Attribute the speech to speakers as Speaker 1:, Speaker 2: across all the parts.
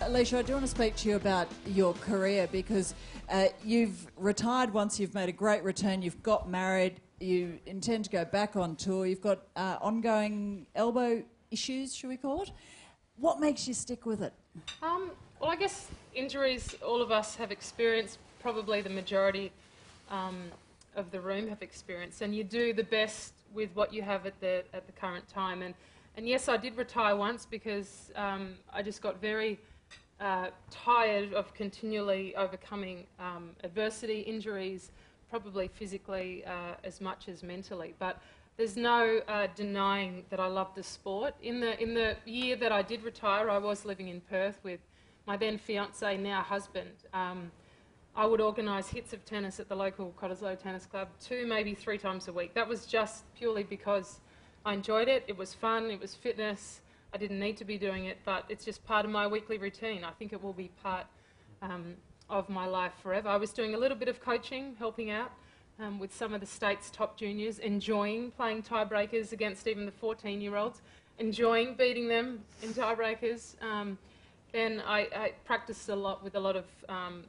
Speaker 1: Alicia, I do want to speak to you about your career because you've retired once, you've made a great return, you've got married, you intend to go back on tour, you've got ongoing elbow issues, should we call it? What makes you stick with it?
Speaker 2: Well, I guess injuries all of us have experienced, probably the majority of the room have experienced, and you do the best with what you have at the current time. And yes, I did retire once because I just got very tired of continually overcoming adversity, injuries, probably physically as much as mentally. But there's no denying that I love the sport. In the year that I did retire, I was living in Perth with my then fiancé, now husband. I would organise hits of tennis at the local Cottesloe Tennis Club 2, maybe 3 times a week. That was just purely because I enjoyed it. It was fun. It was fitness. I didn't need to be doing it, but it's just part of my weekly routine. I think it will be part of my life forever. I was doing a little bit of coaching, helping out with some of the state's top juniors, enjoying playing tiebreakers against even the 14-year-olds, enjoying beating them in tiebreakers. Then I practiced a lot with a lot of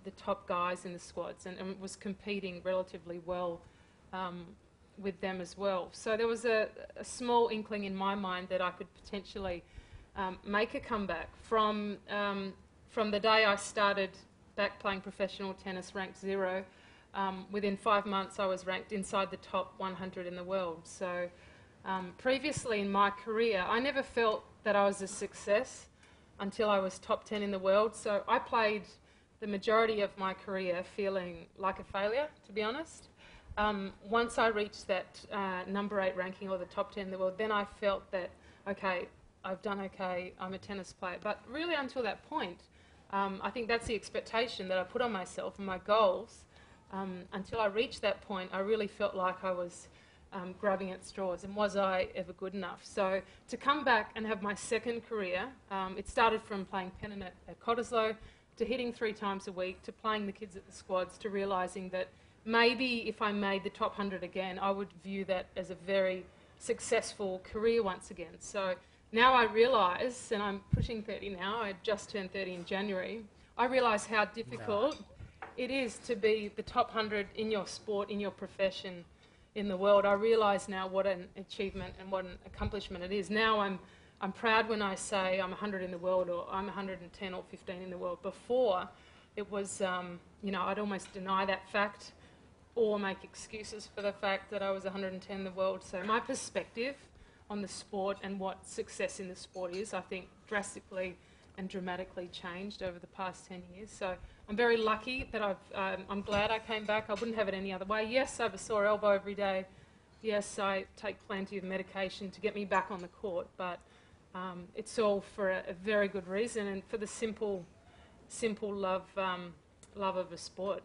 Speaker 2: the top guys in the squads and was competing relatively well with them as well. So there was a small inkling in my mind that I could potentially make a comeback from the day I started back playing professional tennis, ranked 0. Within 5 months I was ranked inside the top 100 in the world. So previously in my career I never felt that I was a success until I was top 10 in the world. So I played the majority of my career feeling like a failure, to be honest. Once I reached that number 8 ranking or the top 10 in the world, then I felt that, okay, I've done okay, I'm a tennis player. But really until that point, I think that's the expectation that I put on myself and my goals. Until I reached that point, I really felt like I was grabbing at straws, and was I ever good enough? So to come back and have my second career, it started from playing pennant at Cottesloe, to hitting 3 times a week, to playing the kids at the squads, to realising that maybe if I made the top 100 again, I would view that as a very successful career once again. So now I realise, and I'm pushing 30 now, I just turned 30 in January, I realise how difficult it is to be the top 100 in your sport, in your profession, in the world. I realise now what an achievement and what an accomplishment it is. Now I'm proud when I say I'm 100 in the world, or I'm 110 or 15 in the world. Before, it was, I'd almost deny that fact or make excuses for the fact that I was 110 in the world. So my perspective on the sport and what success in the sport is, I think, drastically and dramatically changed over the past 10 years. So I'm very lucky that I'm glad I came back. I wouldn't have it any other way. Yes, I have a sore elbow every day. Yes, I take plenty of medication to get me back on the court, but it's all for a very good reason and for the simple love of the sport.